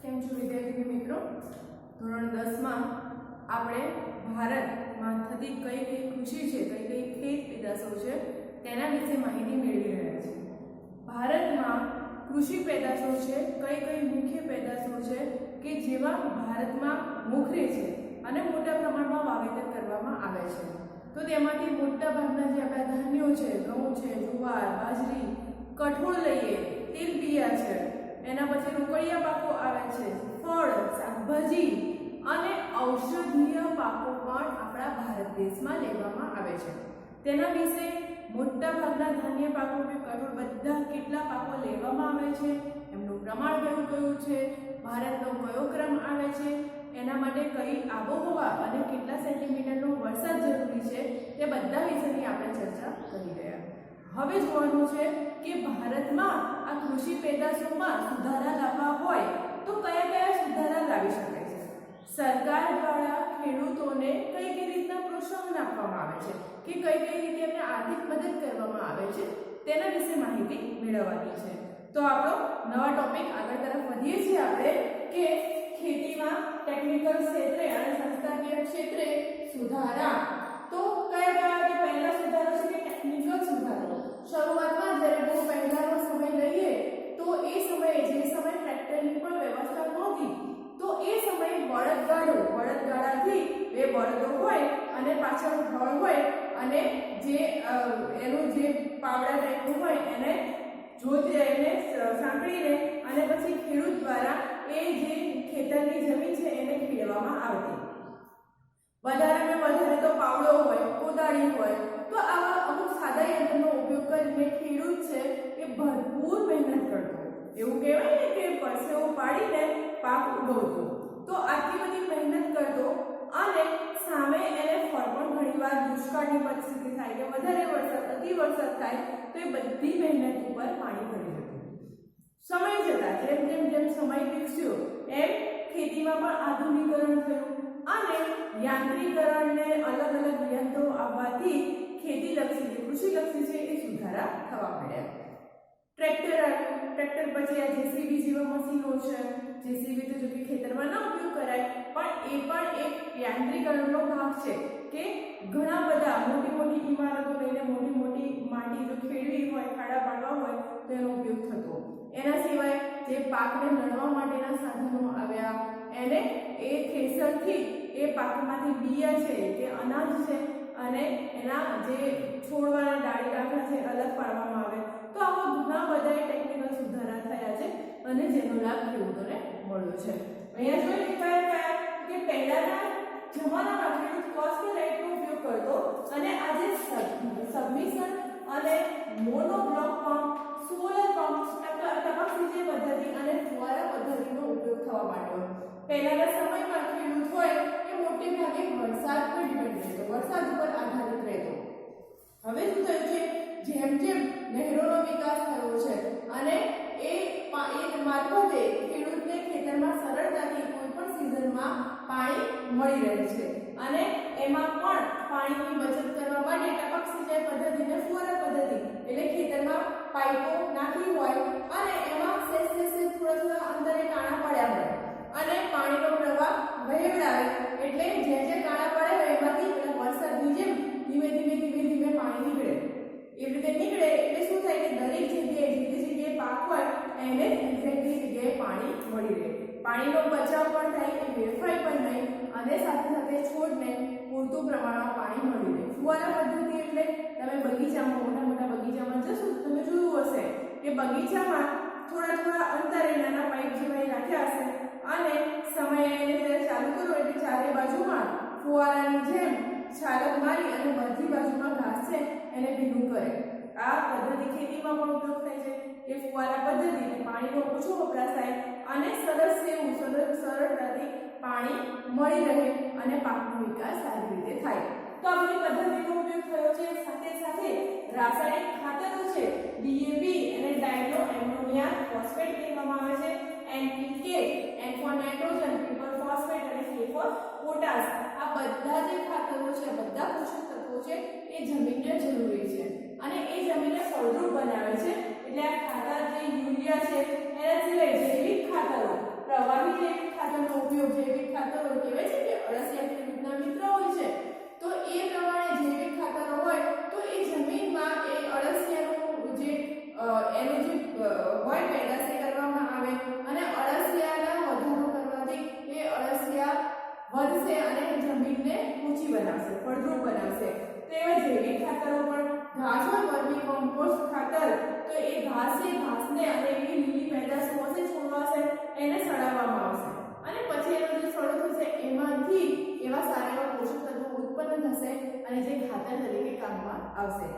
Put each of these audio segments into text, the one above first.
કેમ છો વિદ્યાર્થી મિત્રો? ધોરણ 10 માં આપણે ભારતમાં થતી કઈ કઈ કૃષિ છે, કઈ કઈ ખેત પેદાશો છે તેના વિશે માહિતી મેળવી રહ્યા છીએ. ભારતમાં કૃષિ પેદાશો છે, કઈ કઈ મુખ્ય પેદાશો છે કે જેમાં ભારતમાં મોખરે છે અને મોટા પ્રમાણમાં વાવેતર કરવામાં આવે છે. તો તેમાંથી મોટા ભાગના જે આપણા ધાન્યો છે, ઘઉં છે, જુવાર, બાજરી, કઠોળ લઈએ, તેલબિયા છે, એના પછી રોકડિયા પાકો આવે છે, ફળ, શાકભાજી અને ઔષધીય પાકો પણ આપણા ભારત દેશમાં લેવામાં આવે છે. તેના વિશે મોટા ભાગના ધાન્ય પાકો કે કઠોળ બધા કેટલા પાકો લેવામાં આવે છે, એમનું પ્રમાણ કયું કયું છે, ભારતનો કયો ક્રમ આવે છે, એના માટે કઈ આબોહવા અને કેટલા સેન્ટીમીટરનો વરસાદ જરૂરી છે, તે બધા વિશેની આપણે ચર્ચા કરી રહ્યા. હવે જોવાનું છે કે ભારતમાં આ કૃષિ પેદાશોમાં સુધારા લાવવા હોય તો કયા કયા સુધારા લાવી શકાય છે. સરકાર દ્વારા ખેડૂતોને કઈ કઈ રીતના પ્રોત્સાહન આપવામાં આવે છે કે કઈ કઈ રીતે એમને આર્થિક મદદ કરવામાં આવે છે તેના વિશે માહિતી મેળવવાની છે. તો આપણો નવા ટોપિક આગળ તરફ વધીએ છીએ આપણે કે ખેતીમાં ટેકનિકલ ક્ષેત્રે અને સંસ્થાકીય ક્ષેત્રે સુધારા. તો કયા કયા પહેલા સુધારો છે કે ટેકનિકલ સુધારો. શરૂઆતમાં જ્યારે બહુ પહેલાનો સમય લઈએ તો એ સમયે જે સમય ટ્રેક્ટરની પણ વ્યવસ્થા નહોતી તો એ સમયે બળદગાડાથી બે બળદો હોય અને પાછળ હળ હોય અને જે એનું જે પાવડા ટાઈપનું હોય એને એને સાંકળીને અને પછી ખેડૂત દ્વારા એ જે ખેતરની જમીન છે એને ખેડવામાં આવતી. વધારે તો પાવડો હોય, કોદાળી હોય, તો આવા અમુક સાદા યંત્રનો ઉપયોગ કરીને ખેડૂત છે એ ભરપૂર મહેનત કરતો. એવું કહેવાય ને કે પરસેવો પાડીને પાક ઉગવતો. તો આટલી બધી મહેનત કરતો અને સામે એને ફળ પણ ઘણીવાર દુષ્કાળની પરિસ્થિતિ થાય કે વધારે વરસાદ, અતિ વરસાદ થાય તો એ બધી મહેનત ઉપર પાણી ફરી જતું. સમય જતાં જેમ સમય વિકસ્યો એમ ખેતીમાં પણ આધુનિકરણ થયું અને યાંત્રિકરણને અલગ યંત્રો આવવાથી ખેતીલક્ષી કૃષિલક્ષી છે એ સુધારા થવા મળ્યા. ટ્રેક્ટર પછી આ જેસીબી જેવા મશીનો છે. જેસીબી તો જો કે ખેતરમાં ના ઉપયોગ કરાય પણ એ પણ એક યાંત્રિકરણનો ભાગ છે કે ઘણા બધા મોટી ઇમારતો લઈને મોટી માટી જો ખેડવી હોય, ખાડા પાડવા હોય તો એનો ઉપયોગ થતો. એના સિવાય જે પાકને લણવા માટેના સાધનો આવ્યા એને એ થ્રેશરથી એ પાકમાંથી બિયા છે કે અનાજ છે અને એના જે છોડવાના ડાળી ડાંખા છે અલગ પાડવામાં આવે. તો આવા ઘણા બધા ટેકનિકલ સુધારા થયા છે અને જેનો લાભ ખેડૂતોને મળ્યો છે. અહીંયા જોઈ કયા કે પહેલાના જમાનામાં ખેડૂત કોસ્ટ રાઇટનો ઉપયોગ કરતો અને આજે સબમિશન અને મોનોબ્લોક પંપ, સોલર પંપ, ટપક સિંચાઈ પદ્ધતિ અને ફુવારા પદ્ધતિનો ઉપયોગ થવા માંડ્યો. પહેલાના સમયમાં ખેડૂત હોય એ મોટે ભાગે વરસાદ પર ડિપેન્ડ રહેતો, વરસાદ ઉપર આધારિત રહેતો. હવે શું થયું છે, જેમ નહેરોનો વિકાસ થયો છે અને એ મારફતે ખેડૂતને ખેતરમાં સરળતાથી કોઈ પણ સિઝનમાં પાણી મળી રહે છે અને એમાં પણ પાણીની બચત કરવા માટે ટપક સિંચાઈ પદ્ધતિ અને ફુવારા પદ્ધતિ એટલે ખેતરમાં પાઇપો નાખી હોય અને એમાં થોડા અંતરે કાણા પડ્યા હોય અને પાણીનો પ્રવાહ વહેવડાવે એટલે જે કાણા પડે હોય એમાંથી વરસાદની જેમ ધીમે પાણી નીકળે. એવી રીતે નીકળે એટલે શું થાય કે દરેક જગ્યાએ જે પાક હોય એને એક્ઝેક્ટલી જગ્યાએ પાણી મળી રહે. પાણીનો બચાવ પણ થાય, એ વેડફાય પણ નહીં અને સાથે છોડને પૂરતું પ્રમાણમાં પાણી મળી રહે. ફુવારા પદ્ધતિ એટલે તમે બગીચામાં મોટા બગીચામાં જશો તો તમે જોયું હશે કે બગીચામાં થોડા અંતરે નાના પાઇપ જેવા રાખ્યા હશે અને સમયે એને જ્યારે ચાલુ કરો એટલે ચારે બાજુમાં ફુવારાની જેમ છાલક મારી અને બધી બાજુમાં ઘાસ છે એને ભીનું કરે. આ પદ્ધતિ ખેતીમાં પણ ઉપયોગ થાય છે કે ફુવારા પદ્ધતિ પાણીનો ઓછો વપરાશ થાય અને સરળતાથી પાણી મળી રહે અને પાકનો વિકાસ સારી રીતે થાય. તો આ બધી પદ્ધતિનો ઉપયોગ થયો છે. સાથે રાસાયણિક ખાતરો છે, ડીએપી અને ડાયનો એમોનિયા ફોસ્ફેટ કહેવામાં આવે છે, NPK, N four nitrogen, P four phosphate અને કે ફોર પોટાશ. આ બધા જે ખાતરો છે, બધા પોષક તત્વો છે એ જમીનને જરૂરી છે અને એ જમીનને ફળદ્રુપ બનાવે છે. એટલે આ ખાતર જે યુરિયા છે એના સિવાય જૈવિક ખાતરો, પ્રવાહી જૈવિક ખાતરો કહેવાય છે કે અળસિયા ખેડૂતના મિત્ર હોય છે, તો એ પ્રમાણે જૈવિક ખાતરો હોય તો એ જમીનમાં એ અળસિયાનું જે એનું જે હોય પેદાશ કરવામાં આવે અને અળસિયાના વધારો કરવાથી એ અળસિયા વધશે અને જમીનને ઊંચી બનાવશે, ફળદ્રુપ બનાવશે. તો એવા જૈવિક ખાતરો પણ ઘાસ હોય વર્મી કોમ્પોસ્ટ ખાતર, તો એ ઘાસને અને એવી લીલી પેદાશો હશે છોડવાશે એને સડાવવામાં આવશે અને પછી એનો જે સડો થશે એમાંથી એવા સારા એવા પોષક તત્વો ઉત્પન્ન થશે અને જે ખાતર તરીકે કામમાં આવશે.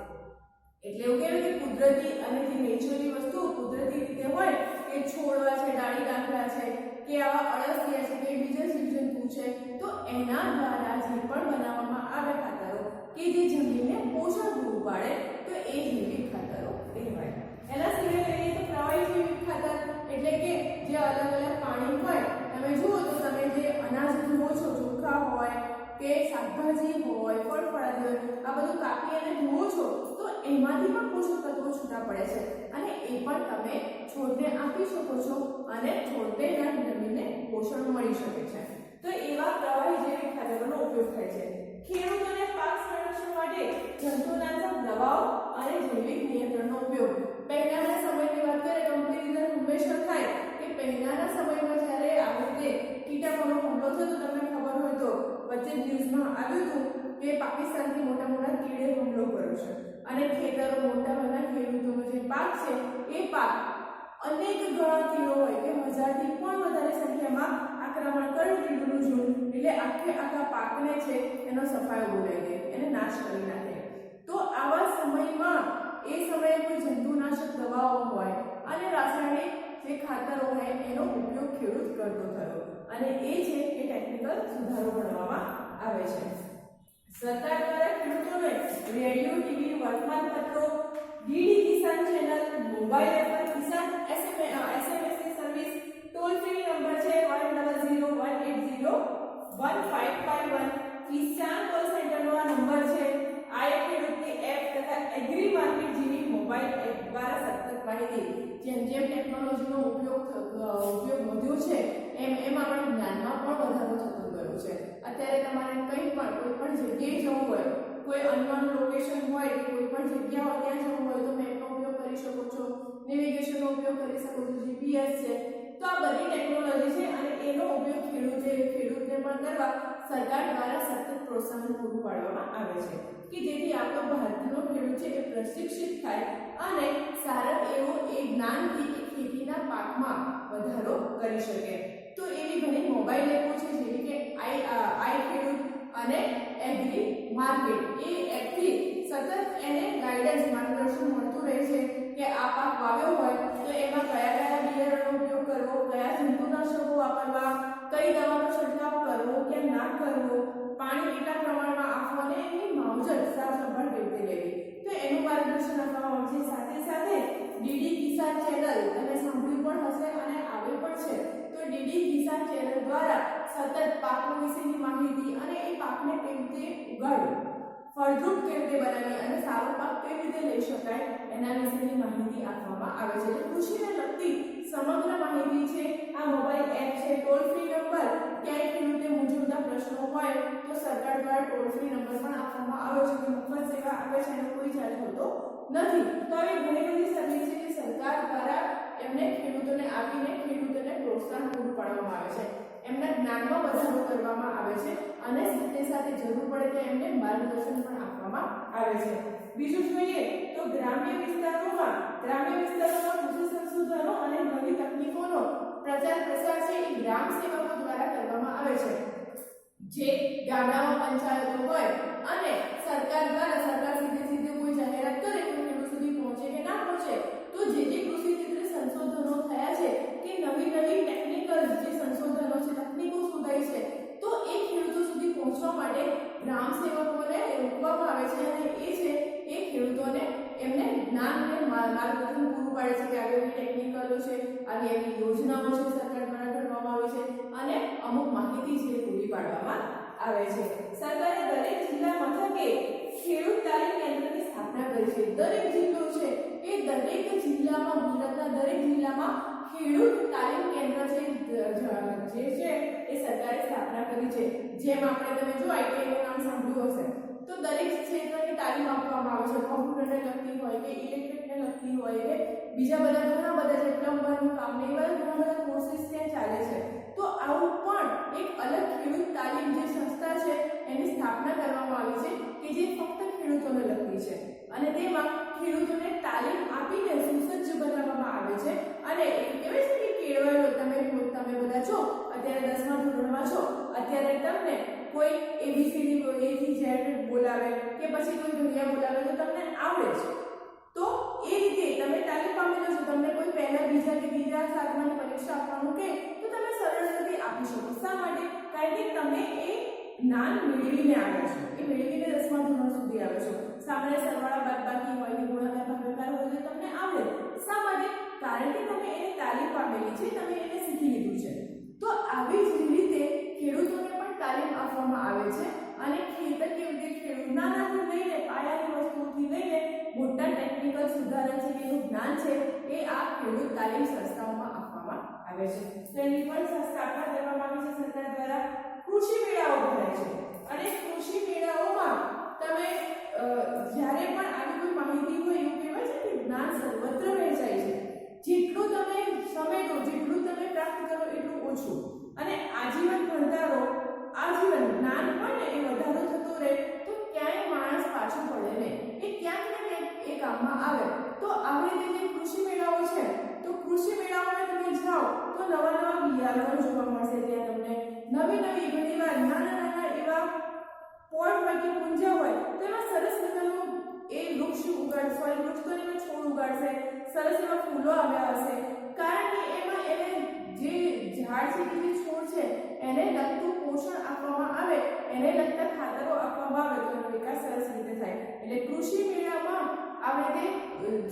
એટલે એવું કહેવાય કે કુદરતી અને જે નેચરલી વસ્તુ કુદરતી રીતે હોય કે છોડવા છે, ડાળી ડાંખલા છે કે આવા અળસિયા છે કે બીજા જીવજંતુ છે, તો એના દ્વારા જે પણ બનાવવામાં આવે ખાતરો કે જે જમીનને પોષણ પૂરું પાડે તો એ જૈવિક ખાતરો કહેવાય. એના સિવાય કહીએ તો પ્રવાહી જૈવિક ખાતર એટલે કે જે અલગ અલગ પાણી હોય, તમે જુઓ તો તમે જે અનાજ જુઓ છો, ચોખા હોય કે શાકભાજી હોય, ફળફળાદી હોય, આ બધું કાપી અને ધુઓ છો તો એમાંથી પણ પોષક તત્વો છૂટા પડે છે અને એ પણ તમે છોડને આપી શકો છો અને છોડને જમીનને પોષણ મળી શકે છે. તો એવા પ્રવાહી જૈવિક ખાતરોનો ઉપયોગ થાય છે. ખેડૂતોને પાક સંરક્ષણ માટે જંતુનાશક દવાઓ અને જૈવિક નિયંત્રણનો ઉપયોગ. પહેલાના સમયની વાત કરીએ કમ્પેરિઝન હંમેશા થાય કે પહેલાના સમયમાં જ્યારે આવી રીતે કીટકોનો હુમલો થયો તો તમને ખબર હોય તો વચ્ચે ન્યૂઝમાં આવ્યું હતું કે પાકિસ્તાનથી મોટા કીડે હુમલો કર્યો છે અને ખેતરો મોટાભાગના ખેડૂતોનો જે પાક છે એ પાક અનેક ગણા કીડો હોય કે 1000થી પણ વધારે સંખ્યામાં આક્રમણ કરે કીડોનું ઝુંડ, એટલે આખા પાકને છે એનો સફાયો બોલાવી દે, એને નાશ કરી નાખે. તો આવા સમયમાં એ સમયે કોઈ જંતુનાશક દવાઓ હોય અને રાસાયણિક જે ખાતરો હોય એનો ઉપયોગ ખેડૂત કરતો થયો અને એ છે એ ટેકનિકલ સુધારો ગણવામાં આવે છે. સરકાર દ્વારા ખેડૂતોને રેડિયો, ટીવી, વર્તમાનપત્રો, ડીડી કિસાન ચેનલ, મોબાઈલ એપ પર કિસાન SMS ની સર્વિસ, ટોલ ફ્રી નંબર છે 10018018551, કિસાન કોલ સેન્ટરનો આ નંબર છે. આ એક ખેડૂતની એપ તથા એગ્રી માર્કેટ જેવી મોબાઈલ એપ દ્વારા સતત માહિતી. જેમ જેમ ટેકનોલોજીનો ઉપયોગ વધ્યો છે એમ આપણે જ્ઞાનમાં પણ વધારો થતો ગયો છે. અત્યારે તમારે કંઈ પણ કોઈ પણ જગ્યાએ જવું હોય, કોઈ અનનોન લોકેશન હોય કે કોઈ પણ જગ્યા હોય ત્યાં જવું હોય તો મેપનો ઉપયોગ કરી શકો છો, નેવિગેશનનો ઉપયોગ કરી શકો છો, GPS છે. તો આ બધી ટેકનોલોજી છે અને એનો ઉપયોગ ખેડૂતને પણ કરવા સરકાર દ્વારા સતત પ્રોત્સાહન પૂરું પાડવામાં આવે છે કે જેથી આપણો ભારતનો ખેડૂત છે એ પ્રશિક્ષિત થાય અને સારા એવો એ જ્ઞાનથી ખેતીના પાકમાં વધારો કરી શકે. તો એવી ઘણી મોબાઈલ એપો છે જેવી કે આઈ ખેડૂત અને એગ્રી માર્કેટ. એ એપથી સતત એને ગાઈડન્સ માર્ગદર્શન મળતું રહે છે કે આ પાક વાવ્યો હોય તો એમાં કયા બિયારણનો ઉપયોગ કરવો, કયા જંતુનાશકો વાપરવા, કઈ દવાનો છંટકાવ કરવો કે ના કરવો, પાણી કેટલા પ્રમાણમાં આપવું અને એની માવજત સારસંભાળ કેવી રીતે લેવી, તો એનું માર્ગદર્શન આપવામાં આવે છે. સાથે સાથે ડીડી કિસાન ચેનલ તમે સાંભળ્યું પણ હશે અને આવે પણ છે. તો ડીડી કિસાન ચેનલ દ્વારા સતત પાકો વિશેની માહિતી અને એ પાકને કેવી રીતે ઉગાડવું, ફળદ્રુપ કેવી રીતે બનાવી અને સારો પાક કેવી રીતે લઈ શકાય એના વિશેની માહિતી આપવામાં આવે છે. એટલે કૃષિને લગતી સમગ્ર માહિતી છે આ મોબાઈલ એપ છે. ટોલ ફ્રી નંબર, ક્યાંય ખેડૂતે મૂંઝવતા પ્રશ્નો હોય તો સરકાર દ્વારા ટોલ ફ્રી નંબર પણ આપવામાં આવે છે કે મફત સેવા આપે છે એનો કોઈ ચાર્જ હોતો નથી. તો આવી ઘણી બધી સર્વિસ છે જે સરકાર દ્વારા એમને ખેડૂતોને આપીને ખેડૂતોને પ્રોત્સાહન પૂરું પાડવામાં આવે છે, એમના જ્ઞાનમાં વધારો કરવામાં આવે છે અને સાથે સાથે જરૂર પડે તો એમને માર્ગદર્શન પણ આપવામાં આવે છે. બીજું જોઈએ તો ગ્રામ્ય વિસ્તારોમાં કૃષિ સંશોધનો અને નવી તકનીકોનો પ્રચાર પ્રસાર છે એ ગ્રામ સેવકો દ્વારા કરવામાં આવે છે. જે ગામડામાં પંચાયતો હોય અને સરકાર સીધે કોઈ જાહેરાત કરે કોઈ ખેડૂત સુધી પહોંચે કે ના પહોંચે તો જે કૃષિ ક્ષેત્રે સંશોધનો થયા છે કે નવી ટેકનિકલ જે સંશોધનો છે, તકનીકો શોધાઈ છે, તો એ ખેડૂતો સુધી પહોંચવા માટે ગ્રામ સેવકોને રોકવામાં આવે છે અને એ છે એ ખેડૂતોને એમને જ્ઞાન અને માર્ગદર્શન પૂરું પાડે છે કે આવી ટેકનિકલો છે, આવી યોજનાઓ છે સરકાર દ્વારા ઘડવામાં આવે છે અને અમુક માહિતી છે પૂરી પાડવામાં આવે છે. સરકારે દરેક જિલ્લા મથકે ખેડૂત તાલીમ કેન્દ્રની સ્થાપના કરી છે. દરેક જિલ્લો છે એ દરેક જિલ્લામાં ગુજરાતના દરેક જિલ્લામાં ખેડૂત તાલીમ કેન્દ્ર છે જે છે એ સરકારે સ્થાપના કરી છે. જેમ આપણે તમે જો આઈટીઆઈ નું નામ સાંભળ્યું હશે તો દરેક ક્ષેત્રની તાલીમ આપવામાં આવે છે. કોમ્પ્યુટરને લગતી હોય કે ઇલેક્ટ્રિકને લગતી હોય કે બીજા બધા ઘણા બધા જે પ્લમ્બરનું કામ ને એવા ઘણા બધા કોર્સીસ ત્યાં ચાલે છે. તો આવું પણ એક અલગ ખેડૂત તાલીમ જે સંસ્થા છે એની સ્થાપના કરવામાં આવી છે કે જે ફક્ત ખેડૂતોને લગતી છે અને તેમાં ખેડૂતોને તાલીમ આપીને સુસજ્જ બનાવવામાં આવે છે. અને કહેવાય છે કે કેળવાયેલો તમે બધા છો અત્યારે 10મા ધોરણમાં છો, અત્યારે તમને કોઈ એબીસીડી એ થી ઝેડ બોલાવે કે પછી કોઈ ઘડિયા બોલાવે તો તમને આવડે છે. તો એ રીતે તમે તાલીમ પામેલા છો, તમને કોઈ પહેલા બીજા કે ત્રીજા સાતમાની પરીક્ષા આપવાનું કે તો તમે સરળતાથી આપી શકો. શા માટે? કારણ કે તમે એ જ્ઞાન મેળવીને આવ્યા છો, એ મેળવીને 10મા ધોરણ સુધી આવ્યા છો. સામાન્ય સરવાળા બાદબાકી હોય કે ગુણાકાર ભાગાકાર હોય તો તમને આવડે. શા માટે? કારણ કે તમે એને તાલીમ પામેલી છે, તમે એને શીખી લીધું છે. તો આવી જ રીતે ખેડૂતોને પણ તાલીમ આપવામાં આવે છે અને ખેતર કેવી રીતે ખેડૂત નાનાથી લઈને પાયાની વસ્તુઓથી લઈને મોટા ટેકનિકલ સુધારા છે એનું જ્ઞાન છે એ આ ખેડૂત તાલીમ સંસ્થાઓમાં આપવામાં આવે છે. તેની પણ સ્થાપના કરવામાં આવી છે સરકાર દ્વારા. કૃષિ મેળાઓ ભરાય છે અને કૃષિ મેળાઓમાં તમે જ્યારે પણ આવી કોઈ માહિતી હોય એવું કહેવાય છે કે જ્ઞાન સર્વત્ર વહેંચાય છે. જેટલું તમે સમેટો, જેટલું તમે પ્રાપ્ત કરો એટલું ઓછું. અને આજીવન ભણતા રહો, આજીવન જ્ઞાન હોય ને એ વધારો થતો રહે તો ક્યાંય માણસ પાછો પડે નહીં, એ ક્યાંક ને ક્યાંક એ કામમાં આવે. તો આવી રીતે જે કૃષિ મેળાઓ છે તો કૃષિ મેળાઓમાં તમે જાઓ તો નવા નવા બિયારણો જોવા મળશે. ત્યાં તમને નવી ઘણીવાર નાના એવા પોટ હોય કે કુંજા હોય તો એમાં સરસ મજાનું એ વૃક્ષ ઉગાડશે, વૃક્ષ તો એમાં છોડ ઉગાડશે, સરસ એવા ફૂલો આવ્યા હશે. કારણ કે એમાં એને જે ઝાડ છે કે જે છોડ છે એને લગતું પોષણ આપવામાં આવે, એને લગતા ખાતરો આપવામાં આવે તો એનો વિકાસ સરસ રીતે થાય. એટલે કૃષિ મેળામાં આ રીતે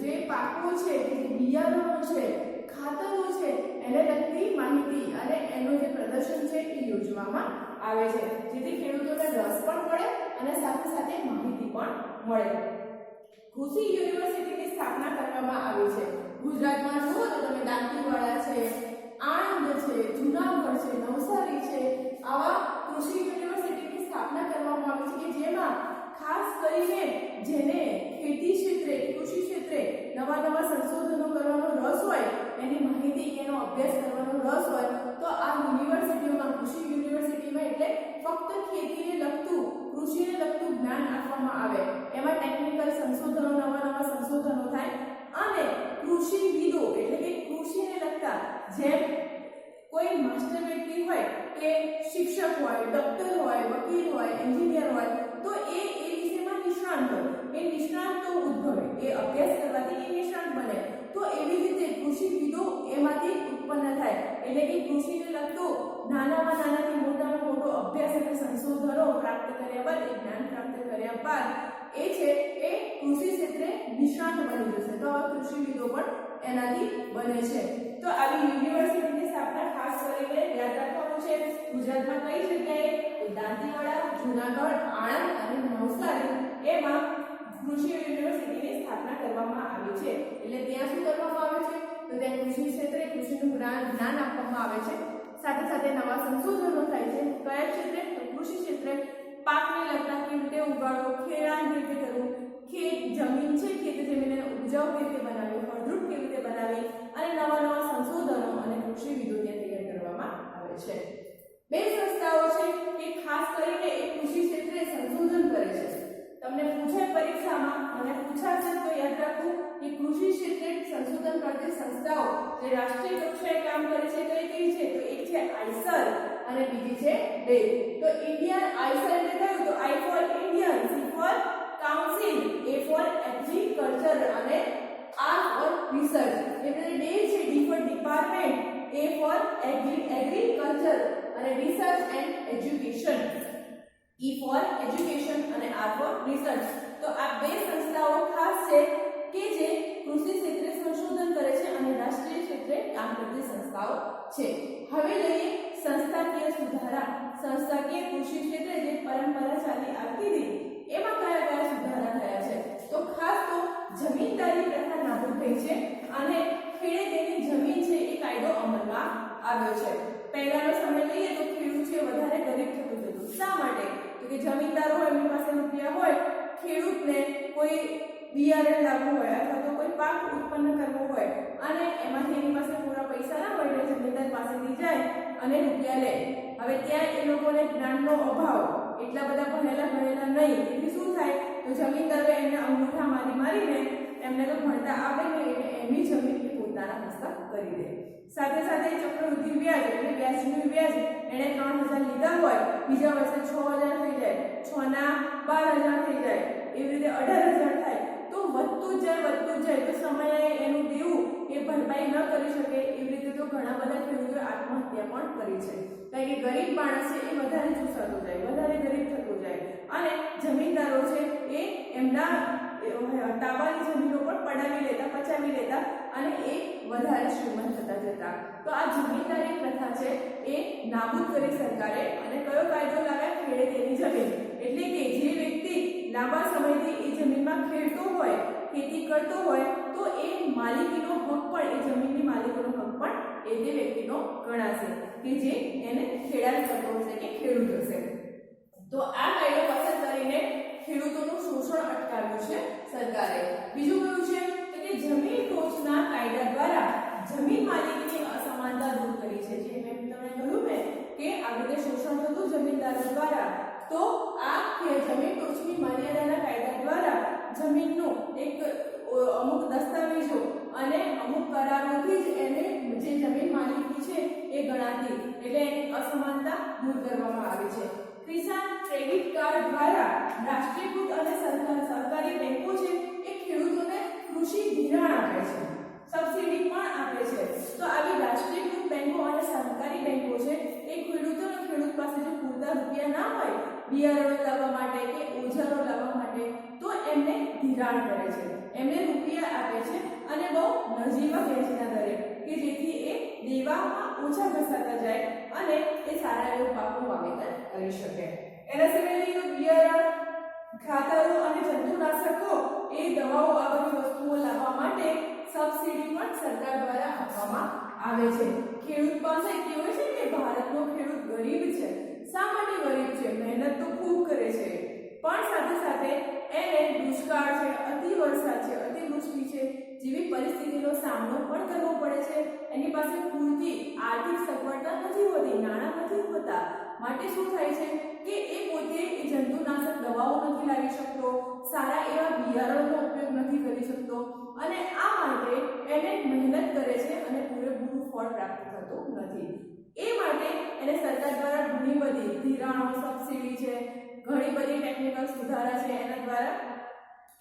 જે પાકો છે, જે બિયારણો છે, ખાતરો છે એને લગતી માહિતી અને એનું જે પ્રદર્શન છે એ યોજવામાં આવે છે જેથી ખેડૂતોને રસ પણ પડે અને સાથે સાથે માહિતી પણ મળે. કૃષિ યુનિવર્સિટીની સ્થાપના કરવામાં આવી છે. ગુજરાતમાં જુઓ તો તમે દાંતીવાડા છે, આણંદ છે, જૂનાગઢ છે, નવસારી છે, આવા કૃષિ યુનિવર્સિટીની સ્થાપના કરવામાં આવી છે કે જેમાં ખાસ કરીને જેને ખેતી ક્ષેત્રે, કૃષિ ક્ષેત્રે નવા સંશોધનો કરવાનો રસ હોય, એની માહિતી એનો અભ્યાસ કરવાનો રસ હોય તો આ યુનિવર્સિટીઓમાં, કૃષિ યુનિવર્સિટીમાં એટલે ફક્ત ખેતીને લગતું, કૃષિને લગતું જ્ઞાન આપવામાં આવે. એમાં ટેકનિકલ સંશોધનો, નવા સંશોધનો થાય અને કૃષિવિદો એટલે કે કૃષિને લગતા જેમ કોઈ માસ્ટર વ્યક્તિ હોય કે શિક્ષક હોય, ડોક્ટર હોય, વકીલ હોય, એન્જિનિયર હોય તો એ વિષયમાં નિષ્ણાત હોય. એ નિષ્ણાતો ઉદ્ભવે, એ અભ્યાસ કરવાથી એ નિષ્ણાત બને. તો એવી રીતે કૃષિવિદો એમાંથી ઉત્પન્ન થાય. એટલે કે કૃષિને લગતો નાનાથી મોટામાં મોટો અભ્યાસ અને સંશોધનો પ્રાપ્ત કર્યા બાદ, એ જ્ઞાન પ્રાપ્ત કર્યા બાદ એ છે એ કૃષિ ક્ષેત્રે નિષ્ણાત બની જશે. તો આ કૃષિવિદો પણ એનાથી બને છે. તો આવી યુનિવર્સિટીની સ્થાપના ખાસ કરીને યાદ રાખવાનું છે. ગુજરાતમાં કઈ જગ્યાએ? દાંતીવાડા, જૂનાગઢ, આણંદ અને નવસારી એમાં કૃષિ યુનિવર્સિટીની સ્થાપના કરવામાં આવી છે. એટલે ત્યાં શું કરવામાં આવે છે તો ત્યાં કૃષિ ક્ષેત્રે કૃષિનું જ્ઞાન આપવામાં આવે છે. સાથે સાથે નવા સંશોધનો થાય છે. કયા ક્ષેત્રે? તો કૃષિ ક્ષેત્રે પાકને લગતા કેવી રીતે ઉગાડવો, ખેડાણ કેવી રીતે કરવું, જમીન છે ખેતી જમીનને ઉપજાઉ કેવી રીતે બનાવવી, ફળદ્રુપ કેવી રીતે બનાવવી અને નવા સંશોધનો અને કૃષિવિદો ત્યાં તૈયાર કરવામાં આવે છે. બે સંસ્થાઓ છે કે ખાસ કરીને એ કૃષિ ક્ષેત્રે સંશોધન કરે છે. તમને પૂછાય પરીક્ષામાં અને પૂછાશે તો યાદ રાખવું કે કૃષિ ક્ષેત્રે સંશોધન કરતી સંસ્થાઓ જે રાષ્ટ્રીય કક્ષાએ કામ કરે છે કઈ છે? તો એક છે આઈસર અને બીજી છે ડે. તો ઇન્ડિયન આઈસર એટલે કયું? તો I for Indian, C for council, A for agriculture અને આર ફોર રિસર્ચ. એટલે ડે છે D for department, A for agriculture અને research and education, E for education અને આર ફોર રિસર્ચ. તો આ બે સંસ્થાઓ ખાસ છે કે જે કૃષિ ક્ષેત્રે સંશોધન કરે છે અને રાષ્ટ્રીય ક્ષેત્રે કામ કરતી સંસ્થાઓ છે. હવે લઈએ સંસ્થાકીય સુધારા. સંસ્થાકીય કૃષિ ક્ષેત્રે જે પરંપરા ચાલી આવતી હતી એમાં કયા સુધારા થયા છે? તો ખાસ તો જમીનદારી પ્રથા નાબૂદ થઈ છે અને ખેડે તેની જમીન છે એ કાયદો અમલમાં આવ્યો છે. પહેલાનો સમય લઈએ તો ખેડૂત છે વધારે ગરીબ થતું જતું. શા માટે? તો કે જમીનદારો હોય એમની પાસે રૂપિયા હોય, ખેડૂતને કોઈ બિયારણ લાવવું હોય અથવા તો કોઈ પાક ઉત્પન્ન કરવો હોય અને એમાંથી એની પાસે પૂરા પૈસા ના હોય એટલે જમીનદાર પાસેથી જાય અને રૂપિયા લે. હવે ત્યાં એ લોકોને જ્ઞાનનો અભાવ, એટલા બધા ભણેલા નહીં, એટલે શું થાય તો જમીનદારો એમને અંગૂઠા મારીને એમને તો ભણતા આવડે નહીં એટલે એમની જમીન એ પોતાના હસ્તક કરી દે. સાથે સાથે ચક્રવૃદ્ધિ વ્યાજ એટલે વ્યાજનું વ્યાજ એને 3000 લીધા હોય, બીજા વર્ષે 6000 થઈ જાય, 6 ના 12000 થઈ જાય, એવી રીતે 18000 થાય. તો વધતું જાય તો સમયે એનું દેવું એ ભરપાઈ ન કરી શકે. એવી રીતે તો ઘણા બધા ખેડૂતોએ આત્મહત્યા પણ કરી છે. કારણ કે ગરીબ માણસ છે એ વધારે ચૂસાતો જાય, વધારે ગરીબ થતો જાય અને જમીનદારો છે એ એમના તાબાની જમીનો પણ પડાવી લેતા, પચાવી લેતા અને એ વધારે શ્રીમંત થતા જતા. તો આ જમીનદારી પ્રથા છે એ નાબૂદ કરી સરકારે. અને કયો કાયદો લાવ્યા? ખેડે તેની જમીન. એટલે કે જે વ્યક્તિ લાંબા સમયથી એ જમીનમાં ખેડતો હોય, ખેતી કરતો હોય તો એ માલિકીનો હક પણ, એ જમીનની માલિકીનો હક પણ એ તે વ્યક્તિનો ગણાશે કે જે એને ખેડાણ કરતો હશે કે ખેડૂત હશે. તો આ કાયદો પસાર કરીને ખેડૂતોનું શોષણ અટકાવ્યું છે સરકારે. બીજું કયું છે કે જમીન ટોચના કાયદા દ્વારા જમીન માલિકીની અસમાનતા દૂર કરી છે. જે મેં તમને કહ્યું ને કે આ રીતે શોષણ થતું જમીનદારો દ્વારા, તો આ જમીન ટોચની મર્યાદાના કાયદા દ્વારા જમીનનું એક અમુક દસ્તાવેજો અને અમુક કરારોથી જ એને જે જમીન માલિકી છે એ ગણાતી, એટલે એની અસમાનતા દૂર કરવામાં આવી છે. કિસાન ક્રેડિટ કાર્ડ દ્વારા રાષ્ટ્રીયકૃત અને સરકારી બેંકો છે એ ખેડૂતોને કૃષિ ધિરાણ આપે છે, સબસિડી પણ આપે છે. તો આવી રાષ્ટ્રીયકૃત બેંકો અને સરકારી બેંકો છે એ ખેડૂત પાસે જો પૂરતા રૂપિયા ના હોય બિયારણો લાવવા માટે કે ઓજારો લાવવા માટે, તો એમને ધિરાણ કરે છે, એમને રૂપિયા આપે છે અને બહુ નજીવા વ્યાજના દરે, કે જેથી એ દેવામાં ઓછા ઘસાતા જાય અને એ સારા એવો પાકનું વાવેતર કરી શકે. એના સિવાય બિયારણ, ખાતરો અને જંતુનાશકો એ દવાઓ આ બધી વસ્તુઓ લાવવા માટે સબસિડી પણ સરકાર દ્વારા આપવામાં આવે છે. ખેડૂત પાસે કેવું છે કે ભારતનો ખેડૂત ગરીબ છે. શા માટે ગરીબ છે? મહેનત તો ખૂબ કરે છે, પણ સાથે સાથે એને દુષ્કાળ છે, અતિવર્ષા છે, અતિવૃષ્ટિ છે જેવી પરિસ્થિતિનો સામનો પણ કરવો પડે છે. એની પાસે પૂરતી આર્થિક સગવડતા નથી હોતી, નાણાં નથી હોતા. માટે શું થાય છે કે એ પોતે જંતુનાશક દવાઓ નથી લાવી શકતો, સારા એવા બિયારણનો ઉપયોગ નથી કરી શકતો અને આ માટે એને મહેનત કરે છે અને પૂરેપૂરું ફળ પ્રાપ્ત થતું નથી. એ માટે એને સરકાર દ્વારા ઘણી બધી ધિરાણો, સબસિડી છે, ઘણી બધી ટેકનિકલ સુધારા છે, એના દ્વારા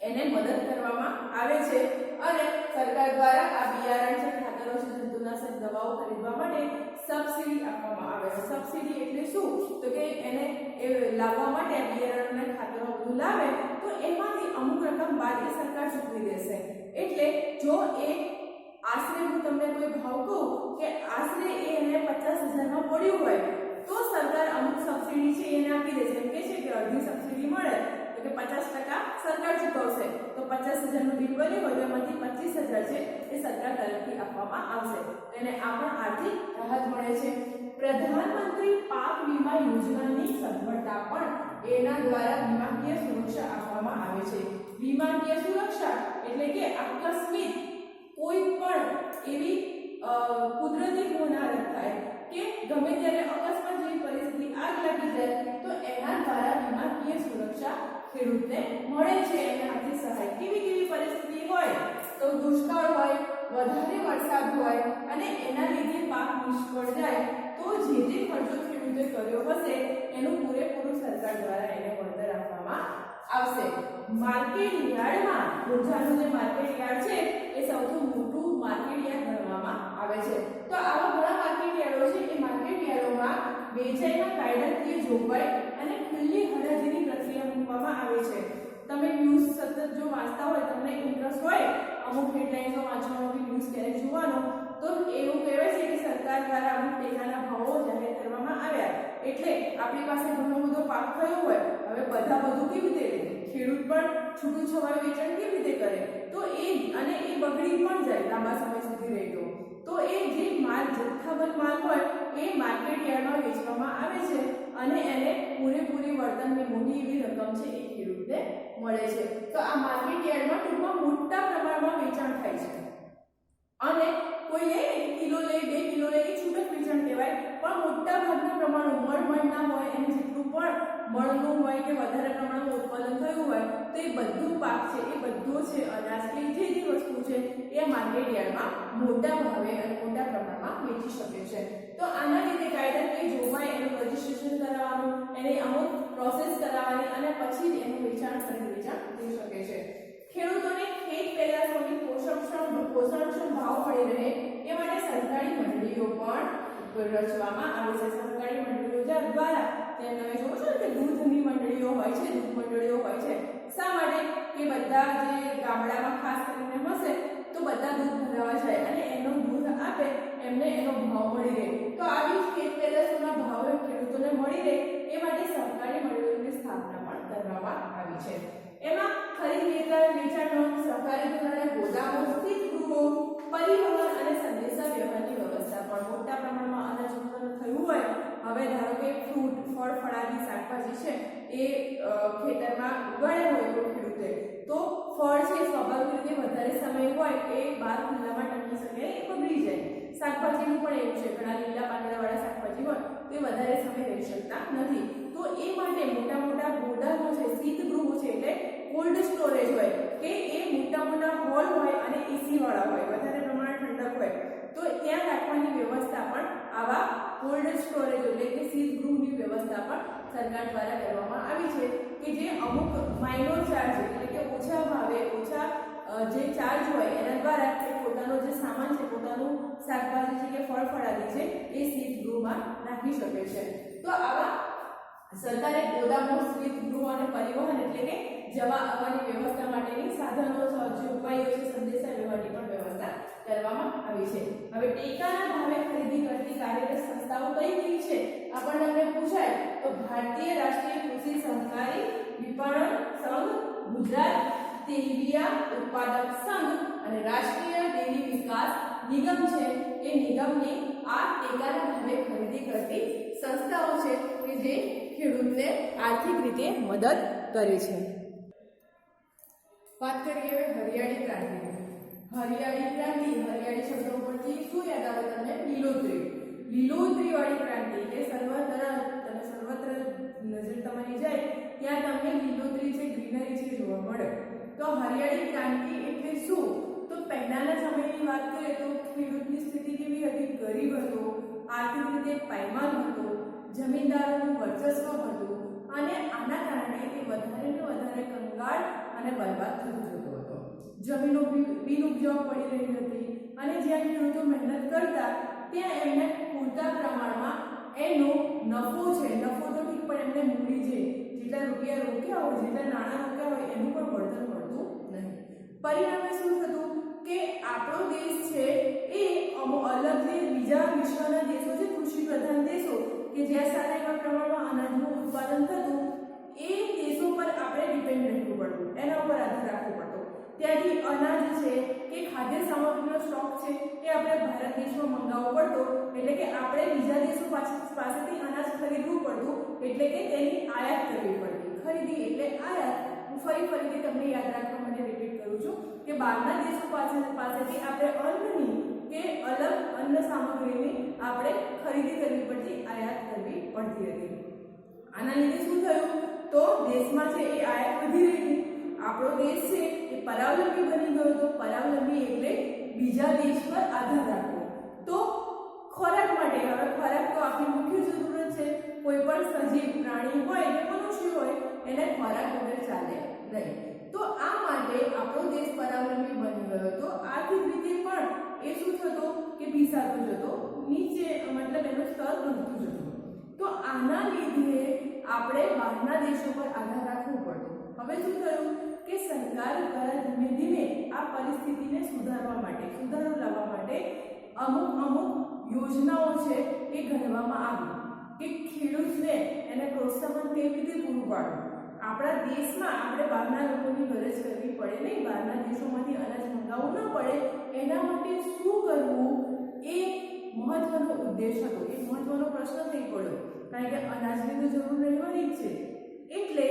એને મદદ કરવામાં આવે છે અને સરકાર દ્વારા આ બિયારણ છે, ખાતરો છે, જંતુનાશક દવાઓ ખરીદવા માટે સબસિડી આપવામાં આવે છે. સબસિડી એટલે શું? તો કે એને એ લાવવા માટે બિયારણ અને ખાતરો બધું લાવે તો એમાંથી અમુક રકમ બાદ એ સરકાર ચૂકવી દેશે. એટલે જો એ આશરે, હું તમને કોઈ ભાવ કહું કે આશરે એને 50,000 માં પડ્યું હોય તો સરકાર અમુક સબસિડી છે એને આપી દેશે. એમ કે છે કે અડધી સબસિડી મળે તો કે 50% સરકાર ચૂકવશે, તો 50,000 નું બિલ બન્યું હોય તો એમાંથી 25,000 છે એ સરકાર તરફથી આપવામાં આવશે. એને આ પણ આર્થિક રાહત મળે છે. પ્રધાનમંત્રી પાક વીમા યોજનાની સગવડતા પણ એના દ્વારા વીમાકીય સુરક્ષા આપવામાં આવે છે. વીમાકીય સુરક્ષા એટલે કે આકસ્મિક કોઈ પણ એવી કુદરતી હોનારત થાય કે ગમે ત્યારે અકસ્માત જેવી પરિસ્થિતિ, આગ લાગી જાય તો એના દ્વારા વીમાકીય સુરક્ષા ખેડૂતને મળે છે. એને આર્થિક સહાય. કેવી પરિસ્થિતિ હોય તો દુષ્કાળ હોય, વધારે વરસાદ હોય અને એના લીધે પાક નિષ્ફળ જાય તો જે ખર્ચો ખેડૂતે કર્યો હશે એનું પૂરેપૂરું સરકાર દ્વારા એને વળતર આપવામાં આવશે. માર્કેટ યાર્ડમાં ઊર્જાનું જે માર્કેટ યાર્ડ છે એ સૌથી મોટું માર્કેટ યાર્ડ ગણવામાં આવે છે. તો આવા ઘણા માર્કેટ યાર્ડો છે. એ માર્કેટ યાર્ડોમાં વેચાણના કાયદાકીય જોગવાઈ અને ખુલ્લી હરાજીની પ્રક્રિયા મૂકવામાં આવે છે. તમે ન્યૂઝ સતત જો વાંચતા હોય, તમને ઇન્ટરેસ્ટ હોય અમુક હેડલાઇન્સો વાંચવાનો કે ન્યૂઝ ક્યારેક જોવાનો, તો એવું કહેવાય છે કે સરકાર દ્વારા અમુક ટેકાના ભાવો જાહેર કરવામાં આવ્યા. એટલે આપણી પાસે ઘણો બધો પાક થયો હોય, હવે બધા બધું કેવી રીતે લે? ખેડૂત પણ છૂટું છવાયું વેચાણ કેવી રીતે કરે? તો એ અને એ બગડી પણ જાય લાંબા સમય સુધી રહેતો. તો એ જે માલ, જથ્થાબંધ માલ હોય એ માર્કેટ યાર્ડમાં વેચવામાં આવે છે અને એને પૂરેપૂરી વળતરની મોટી એવી રકમ છે એ ખેડૂતને મળે છે. તો આ માર્કેટ યાર્ડમાં ટૂંકમાં મોટા પ્રમાણમાં વેચાણ થાય છે અને કોઈ લે કિલો લે 2 કિલો લે એ છૂટક વેચાણ કહેવાય, પણ મોટા ભાગના પ્રમાણમાં મણના હોય એને જેટલું પણ મળનું હોય કે વધારે પ્રમાણમાં ઉત્પાદન થયું હોય તો એ બધું પાક છે એ બધું છે અનાજ કે જે વસ્તુ છે એ માર્કેટ યાર્ડમાં મોટા ભાવે અને મોટા પ્રમાણમાં વેચી શકે છે. તો આના લીધે કાયદાકીય જોગવાઈ એનું રજીસ્ટ્રેશન કરાવવાનું, એને અમુક પ્રોસેસ કરાવવાની અને પછી જ એનું વેચાણ વેચાણ થઈ શકે છે. ખેડૂતોને ખેત પેદાશોની પોષણક્ષમ ભાવ મળી રહે એ માટે સરકારી મંડળીઓ પણ રચવામાં આવે છે. સરકારી મંડળીઓ દ્વારા જેમ તમે જોવો છો કે દૂધની મંડળીઓ હોય છે, દૂધ મંડળીઓ હોય છે. શા માટે? કે બધા જે ગામડામાં ખાસ કરીને હશે તો બધા દૂધ ભરાવા જાય અને એનો દૂધ આપે એમને એનો ભાવ મળી રહે. તો આવી ખેત પેદાશોના ભાવ ખેડૂતોને મળી રહે એ માટે સરકારી મંડળીઓની સ્થાપના પણ કરવામાં આવી છે. એમાં ખરીદ વેચાણ સહકારી ધોરણે ગોદામો, સ્થિત ગૃહો, પરિવહન અને સંદેશા વ્યવહારની વ્યવસ્થા પણ મોટા પ્રમાણમાં અનાજ ઉત્પન્ન થયું હોય. હવે ધારો કે ફ્રૂટ, ફળ, ફળાદી શાકભાજી છે એ ખેતરમાં ઉગાડ્યા હોય કોઈ ખેડૂતે તો ફળ છે સ્વાભાવિક રીતે વધારે સમય હોય એ બહાર ખુલ્લામાં ટકી શકે એ બગડી જાય. શાકભાજીનું પણ એવું છે, ઘણા લીલા પાંદડાવાળા શાકભાજી હોય તો એ વધારે સમય રહી શકતા નથી. તો એ માટે મોટા મોટા ગોદામો છે, શીત ગૃહો છે એટલે કોલ્ડ સ્ટોરેજ હોય કે એ મોટા હોલ હોય અને એસી વાળા હોય, વધારે પ્રમાણમાં ઠંડક હોય તો ત્યાં રાખવાની વ્યવસ્થા પણ આવા કોલ્ડ સ્ટોરેજ એટલે કે શીત ગૃહની વ્યવસ્થા પણ સરકાર દ્વારા કરવામાં આવી છે કે જે અમુક માઇનોર ચાર્જ એટલે કે ઓછા ભાવે ઓછા જે ચાર્જ હોય એના દ્વારા એ પોતાનો જે સામાન છે, પોતાનું શાકભાજી છે કે ફળ ફળાદી છે એ શીત ગૃહમાં રાખી શકે છે. તો આવા સરકારે ગોદામો, શીત ગૃહ અને પરિવહન એટલે કે જવા આવવાની વ્યવસ્થા માટેની સાધનો, જે ઉપાયો છે, સંદેશા વ્યવહારની પણ વ્યવસ્થા કરવામાં આવી છે. હવે ટેકાના ભાવે ખરીદી કરતી કાર્યરત સંસ્થાઓ કઈ છે આપણને પૂછાય તો ભારતીય રાષ્ટ્રીય કૃષિ સહકારી વિપણન સંઘ, ગુજરાત તેલીબિયા ઉત્પાદક સંઘ અને રાષ્ટ્રીય ડેરી વિકાસ નિગમ છે. એ નિગમની આ ટેકાના ભાવે ખરીદી કરતી સંસ્થાઓ છે કે જે ખેડૂતને આર્થિક રીતે મદદ કરે છે. વાત કરીએ હવે હરિયાળી ક્રાંતિની. હરિયાળી શબ્દો પરથી શું યાદ આવે તમને? લીલોતરી વાળી ક્રાંતિ કે સર્વત્ર નજર તમારી જાય ત્યાં તમને લીલોતરી છે, ગ્રીનરી છે જોવા મળે. તો હરિયાળી ક્રાંતિ એટલે શું? તો પહેલાના સમયની વાત કરીએ તો ખેડૂતની સ્થિતિ કેવી હતી? ગરીબ હતો, આર્થિક રીતે પાયમાલ હતો, જમીનદારોનું વર્ચસ્વ હતું અને આના કારણે તે વધારે ને વધારે કંગાળ અને બરબાદ થતો હતો. જમીનો બિનઉપજાઉ પડી રહી હતી અને જ્યાં ખેડૂતો મહેનત કરતા ત્યાં એમને પૂરતા પ્રમાણમાં એનો નફો છે, નફો તો ઠીક પણ એમને મૂડી છે, જેટલા રૂપિયા રોક્યા હોય, જેટલા નાણાં રોક્યા હોય એનું પણ વળતર મળતું નહીં. પરિણામે શું થતું કે આપણો દેશ છે એ અલગ જે બીજા વિશ્વના દેશો છે, કૃષિ પ્રધાન દેશો કે જ્યાં સારા એવા પ્રમાણમાં અનાજનું ઉત્પાદન થતું એ દેશો પર આપણે ડિપેન્ડ રહેવું પડતું, એના ઉપર આધાર રાખવો પડતો. ત્યાંથી અનાજ છે કે ખાદ્ય સામગ્રીનો સ્ટોક છે એ આપણે ભારત દેશમાં મંગાવવો પડતો, એટલે કે આપણે બીજા દેશો પાસેથી અનાજ ખરીદવું પડતું, એટલે કે તેની આયાત કરવી પડતી. ખરીદી એટલે આયાત. હું ફરીથી તમને યાદ રાખવા માટે રિપીટ કરું છું કે બહારના દેશો પાસેથી આપણે અન્નની કે અલગ અન્ન સામગ્રીની આપણે ખરીદી કરવી પડતી, આયાત કરવી પડતી હતી. આના લીધે શું થયું? તો દેશમાં છે એ આયાત વધી રહી હતી. આપણો દેશ છે એ પરાવલંબી બની ગયો હતો. પરાવલંબી એટલે બીજા દેશ પર આધાર રાખવો. તો ખોરાક માટે, હવે ખોરાક તો આપણી મુખ્ય જરૂરત છે. કોઈ પણ સજીવ પ્રાણી હોય કે મનુષ્ય હોય એને ખોરાક વગર ચાલે નહીં. તો આ માટે આપણો દેશ પરાવલંબી બની ગયો હતો. આર્થિક રીતે પણ એ શું થતો કે પીસાતો જતો, નીચે મતલબ એનો સ્તર વધતું જતો. તો આના લીધે આપણે બહારના દેશો પર આધાર રાખવું પડતો. હવે શું થયું કે સરકાર દ્વારા ધીમે ધીમે આ પરિસ્થિતિને સુધારો લાવવા માટે અમુક યોજનાઓ છે એ ઘડવામાં આવી કે ખેડૂતને એને પ્રોત્સાહન કેવી રીતે પૂરું પાડવું. આપણા દેશમાં આપણે બહારના લોકોની ગરજ કરવી પડે નહીં, બહારના દેશોમાંથી અનાજ મંગાવવું ન પડે, એના માટે શું કરવું એ મહત્વનો ઉદ્દેશ હતો, એક મહત્વનો પ્રશ્ન થઈ પડ્યો, કારણ કે અનાજની તો જરૂર રહેવાની જ છે. એટલે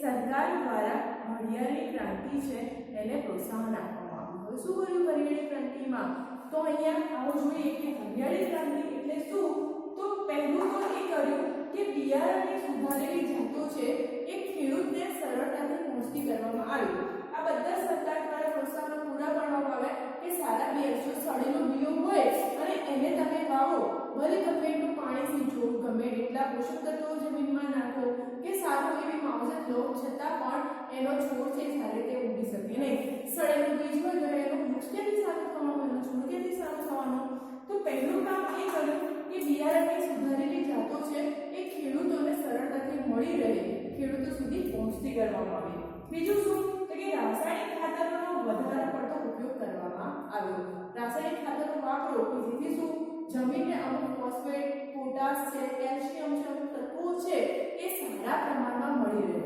સરકાર દ્વારા હરિયાળી ક્રાંતિ છે એને પ્રોત્સાહન આપવામાં આવ્યું. હવે શું કર્યું હરિયાળી ક્રાંતિમાં? તો અહીંયા આવો જોઈએ કે હરિયાળી ક્રાંતિ એટલે શું? તો પહેલું તો એ કર્યું કે બિયારણની સુધારેલી જાતો છે એ ખેડૂતને સરળતાથી પહોંચતી કરવામાં આવી. આ બધા સરકાર દ્વારા પ્રોત્સાહન પૂરા પાડવામાં આવે કે સારા બિયારણ, જો સડેલો બિયો હોય અને એને તમે વાવો, ભલે ગમે એટલું પાણી સીંચો, ગમે એટલા પોષક તત્વો જમીનમાં નાખો કે સારું એવી માવજત લો, છતાં પણ એનો છોડ છે સારી રીતે ઉગી શકે નહીં. સડેલું બીજ હોય તો એનું વૃક્ષ ક્યાંથી સારું થવાનું, એનો છોડ ક્યાંથી સારું થવાનો? તો પહેલું કામ એ કર્યું કે બિયારણની સુધારેલી જાતો છે એ ખેડૂતોને સરળતાથી મળી રહે, ખેડૂતો સુધી પહોંચતી કરવામાં આવી. બીજું શું? તો કે રાસાયણિક ખાતરોનો વધારે પડતો ઉપયોગ કરવામાં આવ્યો. રાસાયણિક ખાતરો વાપરો કે જેથી શું જમીનને અમુક ફોસ્ફેટ, પોટાશ છે, કેલ્શિયમ છે, અમુક તત્વો છે એ સારા પ્રમાણમાં મળી રહે.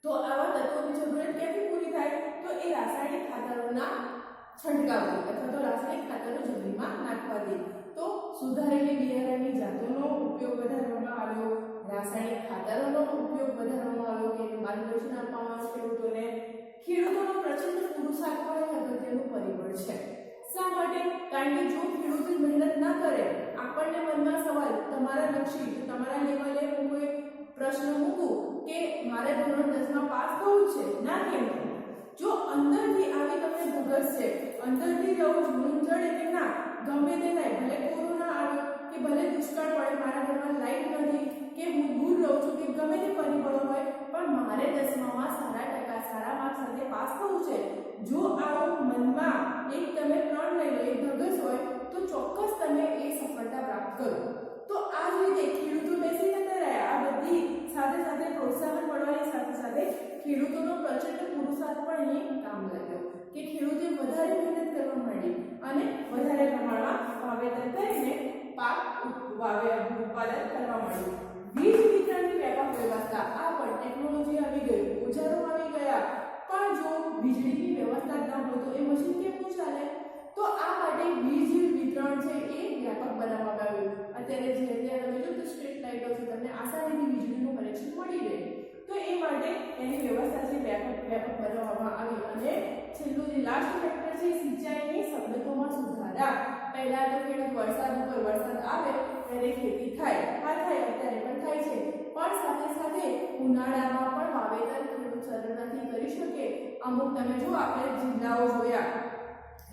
તો આવા તત્વોની જરૂરિયાત ક્યાંથી પૂરી થાય? તો એ રાસાયણિક ખાતરોના છંટકાવથી અથવા તો રાસાયણિક ખાતરો જમીનમાં નાખવાથી. તો સુધારેલી બિયારણની જાતોનો ઉપયોગ વધારવામાં આવ્યો, રાસાયણિક ખાતરોનો ઉપયોગ વધારવામાં આવ્યો કે માર્ગદર્શન આપવામાં આવે ખેડૂતોને. ખેડૂતોનો પ્રચંડ પુરુષાર્થ પણ અગત્યનું પરિબળ છે. શા માટે? કારણ કે જો ખેડૂત મહેનત ના કરે, આપણને મનમાં સવાલ તમારા લક્ષી, તમારા લેવલે હું કોઈ પ્રશ્ન મૂકું કે મારે ધોરણ 10 માં પાસ થવું છે, ના કેમ? જો અંદરથી આવી તમને ધગસ છે, અંદરથી જવું જૂનું ચડે કે ના ગમે તે થાય, ભલે કોરોના આવે કે ભલે દુષ્કાળ પડે, મારા ઘરમાં લાઈટ નથી કે હું દૂર રહું છું કે ગમે તે પરિબળો હોય, પણ મારે 10માં સારા ટકા સારા માર્ક્સ સાથે પાસ થવું છે. જો આવો મનમાં એક તમે પ્રણ લઈ લો, એક ધગસ હોય તો ચોક્કસ તમે એ સફળતા પ્રાપ્ત કરો. તો આ જ રીતે ખેડૂતો બેસી નતા રહ્યા. આ બધી સાથે સાથે પ્રોત્સાહન મળવાની સાથે સાથે ખેડૂતોનો પ્રચંડ પુરુષાર્થ પણ અહીં કામ લાગ્યો કે ખેડૂતે વધારે મહેનત કરવા માંડી અને વધારે પ્રમાણમાં વાવેતર કરીને પાક ઉત્પાદન કરવા માંડ્યું. વીજ વિતરણની વ્યાપક વ્યવસ્થા, આ પણ ટેકનોલોજી આવી ગઈ, ઓજારો આવી ગયા, પણ જો વીજળીની વ્યવસ્થા ન હોય તો એ મશીન કેમનું ચાલે? તો આ માટે વીજ વિતરણ છે એ વ્યાપક બનાવવામાં આવ્યું. અત્યારે જે તમે જો તો સ્ટ્રીટ લાઇટો છે, તમને આસાનીથી વીજળીનું કનેક્શન મળી રહે. તો એ માટે એની વ્યવસ્થા છે વ્યાપક બનાવવામાં આવી. અને છેલ્લું જે લાસ્ટ ફેક્ટર છે સિંચાઈની સવલતોમાં સુધારા. પહેલા તો ખેડૂત વરસાદ આવે ત્યારે ખેતી થાય, અત્યારે પણ થાય છે, પણ સાથે સાથે ઉનાળામાં પણ વાવેતર ખેડૂત સરળતાથી કરી શકે. અમુક તમે જો આપણે જિલ્લાઓ જોયા,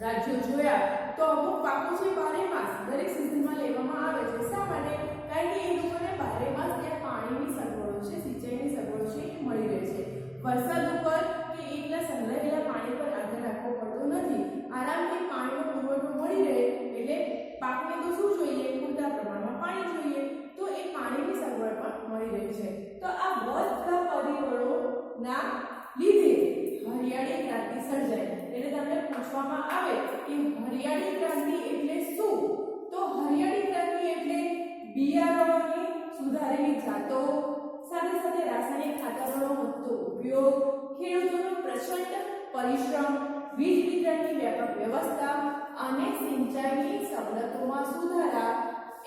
રાજ્યો જોયા, તો અમુક પાકો છે બારે માસ દરેક સિઝનમાં લેવામાં આવે છે. શા માટે? કારણ કે એ લોકોને બારે માસ ત્યાં પાણીની સગવડો છે, સિંચાઈની સગવડો છે એ મળી રહે છે. વરસાદ ઉપર કે એકલા સંગ્રહેલા પાણી પર આધાર રાખવો પડતો નથી. આરામથી પાણીનો પુરવઠો મળી રહે એટલે પાકને તો શું જોઈએ? પૂરતા પ્રમાણમાં પાણી જોઈએ. તો એ પાણીની સગવડ પણ મળી રહી છે. તો આ બધા પરિબળોના લીધે હરિયાળી ક્રાંતિ સર્જાઈ. એટલે તમને પૂછવામાં આવે કે હરિયાળી ક્રાંતિ એટલે શું? તો હરિયાળી ક્રાંતિ એટલે બિયારણોની સુધારેલી જાતો, સાથે સાથે રાસાયણિક ખાતરોનો વધતો ઉપયોગ, ખેડૂતોનો પ્રચંડ પરિશ્રમ, વીજ વિતરણની વ્યાપક વ્યવસ્થા અને સિંચાઈની સવલતોમાં સુધારા,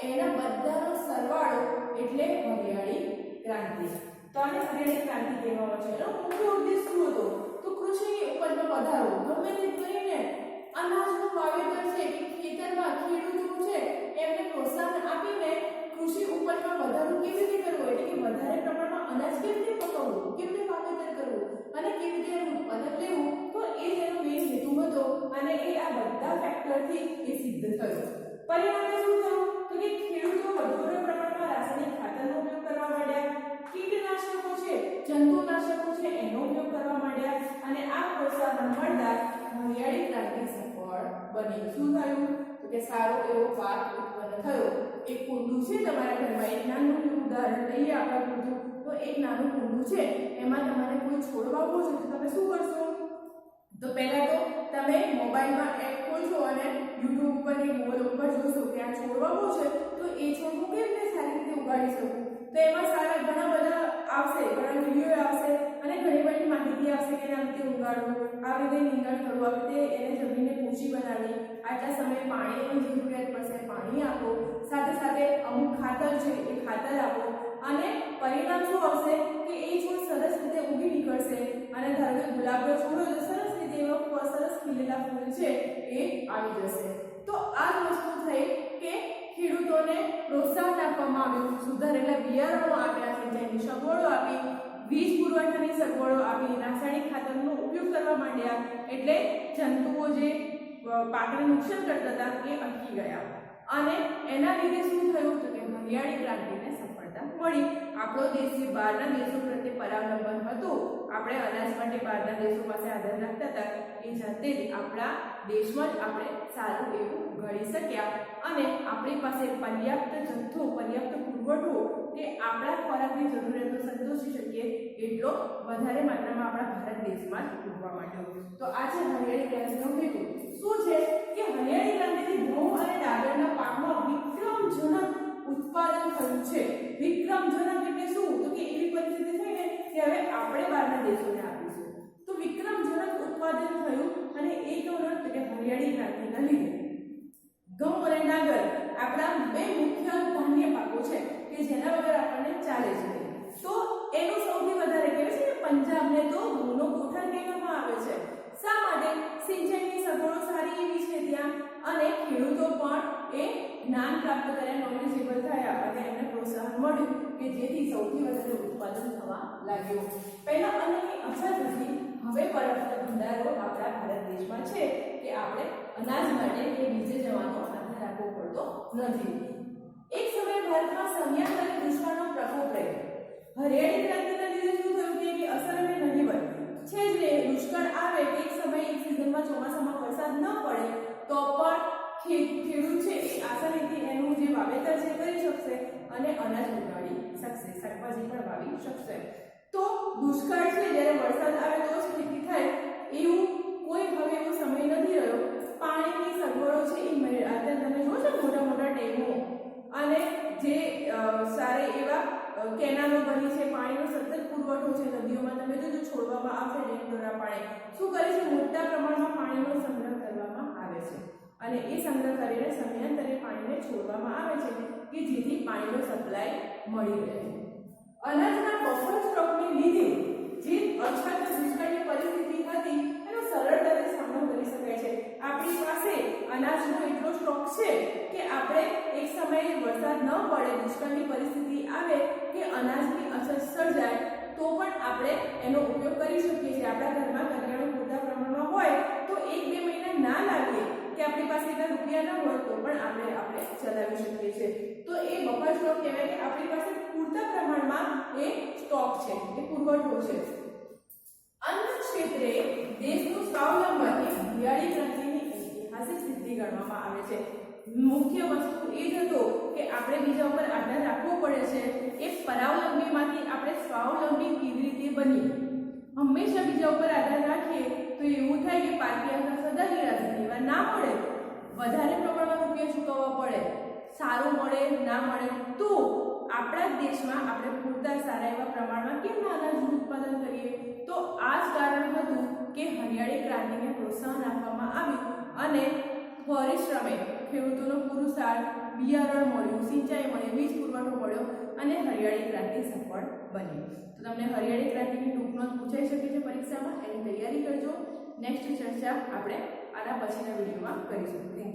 એના બધાનો સરવાળો એટલે હરિયાળી ક્રાંતિ. તો આને હરિયાળી ક્રાંતિ કહેવામાં છે. એનો મુખ્ય ઉદ્દેશ શું હતો? તો કૃષિની ઉપજમાં વધારો. ગમે તે કરીને અનાજનું વાવેતર છે કે ખેતરમાં ખેડૂતો છે એમને પ્રોત્સાહન આપીને કૃષિ ઉપજમાં વધારો કેવી રીતે કરવો, એટલે કે વધારે પ્રમાણમાં અનાજ કેવી રીતે પકવવું, કેવી રીતે વાવેતર કરવું અને કેવી રીતે એનું ઉત્પાદન લેવું. તો એ જ એનો મેઇન હેતુ હતો અને એ આ બધા ફેક્ટરથી એ સિદ્ધ થયું. પરિણામે શું થયું? તો કે ખેડૂતો વધુ પ્રમાણમાં રાસાયણિક ખાતરનો ઉપયોગ કરવા માંડ્યા, કીટનાશકો છે, જંતુનાશકો છે એનો ઉપયોગ કરવા માંડ્યા અને આ પ્રોત્સાહન મળતા હરિયાળી ક્રાંતિ સફળ બની. શું થયું? તો કે સારો એવો પાક ઉત્પન્ન થયો. એક કુંડું છે તમારા ઘરમાં, એક નાનું ઉદાહરણ લઈએ આપણે કુંડું. તો એક નાનું કુંડું છે, એમાં તમારે કોઈ છોડ વાવવો છે તો તમે શું કરશો? તો પહેલા તો તમે મોબાઈલમાં એપ ખોલશો અને YouTube ઉપર કે Google ઉપર જોશો કે આ છોડ વાવવો છે તો એ છોડ હું કેવી રીતે સારી રીતે ઉગાડી શકું. તો એમાં સારા ઘણા બધા આવશે, ઘણા વિડીયો આવશે અને ઘણી બધી માહિતી આવશે કે આમ રીતે ઉગાડવું, આ રીતે નીંદણ કરવું, આ રીતે એને જમીનને પોચી બનાવવી, આટલા સમયે પાણીની જરૂરિયાત પડશે, પાણી આપો, સાથે સાથે અમુક ખાતર છે એ ખાતર આપો અને પરિણામ શું આવશે કે એ છોડ સરસ રીતે ઉગી નીકળશે અને ધારો કે ગુલાબનો છોડ હોય તો સરસ રીતે એવા સરસ ખીલેલા ફૂલ છે એ આવી જશે. તો આ જ વસ્તુ થઈ કે ખેડૂતોને પ્રોત્સાહન આપવામાં આવ્યું, સુધારેલા બિયારણો આપ્યા, સિંચાઈની સગવડો આપી, વીજ પુરવઠાની સગવડો આપી, રાસાયણિક ખાતરનો ઉપયોગ કરવા માંડ્યા એટલે જંતુઓ જે પાકને નુકસાન કરતા હતા એ અટકી ગયા અને એના લીધે શું થયું તો કે હરિયાળી ક્રાંતિને સફળતા મળી. આપણો દેશ જે બહારના દેશો પ્રત્યે પરાવલંબન હતું, આપણે અનાજ માટે બહારના દેશો પાસે આધાર રાખતા હતા, એ જાતે જ આપણા દેશમાં જ આપણે સારું એવું ઉગાડી શક્યા અને આપણી પાસે પર્યાપ્ત જથ્થો, પર્યાપ્ત પુરવઠો કે આપણા ખોરાકની જરૂરિયાતો સંતોષી શકીએ એટલો વધારે માત્રામાં આપણા ભારત દેશમાં જ ઉગવા માંડ્યો. તો આ છે હરિયાળી ક્રાંતિનો હેતુ. શું છે કે હરિયાળી ક્રાંતિથી ઘઉં અને ડાંગરના પાકમાં વિક્રમજનક ઉત્પાદન થયું છે. વિક્રમજનક એટલે શું તો કે એવી પરિસ્થિતિ થઈ ને કે હવે આપણે બહારના દેશોને આપીશું. તો વિક્રમજનક ઉત્પાદન થયું અને એ કારણ કે હરિયાળી ક્રાંતિના લીધે. ઘઉં અને ડાંગર આપણા બે મુખ્ય ધાન્ય પાકો છે કે જેના વગર આપણને ચાલે છે. તો એનું સૌથી વધારે કહેવાય છે કે પંજાબને તો ઘઉંનો કોઠાર કહેવામાં આવે છે. શા માટે? સિંચાઈની સગવડો સારી એવી છે ત્યાં અને ખેડૂતો પણ એ જ્ઞાન પ્રાપ્ત કર્યા, નોલેજેબલ થયા અને એમને પ્રોત્સાહન મળ્યું કે જેથી સૌથી વધારે ઉત્પાદન થવા લાગ્યું. પહેલા અન્નની અછત હતી, હવે પર્યાપ્ત ભંડારો આપણા ભારત દેશમાં છે કે આપણે અનાજ માટે કે બીજે જવાનો આધાર રાખવો પડતો નથી. એક સમયે ભારતમાં સમયાંતરે દુષ્કાળનો પ્રકોપ રહ્યો. હરિયાળી ક્રાંતિના લીધે શું થયું કે અસર હવે નહીવત છે જ નહીં. દુષ્કાળ આવે કે એક સમયે એક સિઝનમાં ચોમાસામાં વરસાદ ન પડે તો પણ ખેડૂત છે એ આસાનીથી એનું જે વાવેતર છે કરી શકશે અને અનાજ ઉગાડી શકશે, શાકભાજી પણ વાવી શકશે. તો દુષ્કાળ છે જ્યારે વરસાદ આવે તો જ ખેતી થાય એવું કોઈ હવે એવો સમય નથી રહ્યો. પાણીની સગવડો છે એ અત્યારે તમે જુઓ છો મોટા મોટા ડેમો અને જે સારા એવા કેનાલો બની છે, પાણીનો સતત પુરવઠો છે, નદીઓમાં તમે જોજો છોડવામાં આવશે ડેમ દ્વારા પાણી શું કરે છે મોટા પ્રમાણમાં પાણીનો સંગ્રહ કરવામાં આવે છે અને એ સંગ્રહ કરીને સમયાંતરે પાણીને છોડવામાં આવે છે કે જેથી પાણીનો સપ્લાય મળી રહે. અનાજના બફર સ્ટોકને લીધે જે અછત દુષ્કાળની પરિસ્થિતિ હતી એનો સરળતાથી સામનો કરી શકાય છે. આપણી પાસે અનાજનો એટલો સ્ટોક છે કે આપણે એક સમયે વરસાદ ન પડે, દુષ્કાળની પરિસ્થિતિ આવે કે અનાજની અછત સર્જાય તો પણ આપણે એનો ઉપયોગ કરી શકીએ છીએ. આપણા ઘરમાં કરિયાણું પૂરતા પ્રમાણમાં હોય તો 1-2 મહિના ના લાગે કે આપણી પાસે એટલા રૂપિયા ન હોય તો પણ આપણે ચલાવી શકીએ છીએ. તો એ બફર સ્ટોક કહેવાય કે આપણી પાસે પૂરતા પ્રમાણમાં એ સ્ટોક છે, એ પુરવઠો છે. અન્ન ક્ષેત્રે દેશનું સ્વાવલંબન એ હરિયાળી ક્રાંતિની ઐતિહાસિક સિદ્ધિ ગણવામાં આવે છે. મુખ્ય વસ્તુ એ જ હતો કે આપણે બીજા ઉપર આધાર રાખવો પડે છે. એ પરાવલંબીમાંથી આપણે સ્વાવલંબી કેવી રીતે બનીએ? હંમેશા બીજા ઉપર આધાર રાખીએ તો એવું થાય કે પાકી અંદર સદાગીરા ઘણીવાર ના મળે, વધારે પ્રમાણમાં રૂપિયા ચૂકવવા પડે, સારું મળે ના મળે. તો આપણા દેશમાં આપણે પૂરતા સારા એવા પ્રમાણમાં કેમ અનાજનું ઉત્પાદન કરીએ? તો આ જ કારણ હતું કે હરિયાળી ક્રાંતિને પ્રોત્સાહન આપવામાં આવ્યું અને પરિશ્રમે ખેડૂતોનો પુરુષાર્થ, બિયારણ મળ્યું, સિંચાઈ મળી, વીજ પુરવઠો મળ્યો અને હરિયાળી ક્રાંતિ સફળ બની. તો તમને હરિયાળી ક્રાંતિની ટૂંકનોંધ પૂછાઈ શકે છે પરીક્ષામાં, એની તૈયારી કરજો. નેક્સ્ટ ચર્ચા આપણે આના પછીના વિડીયોમાં કરીશું.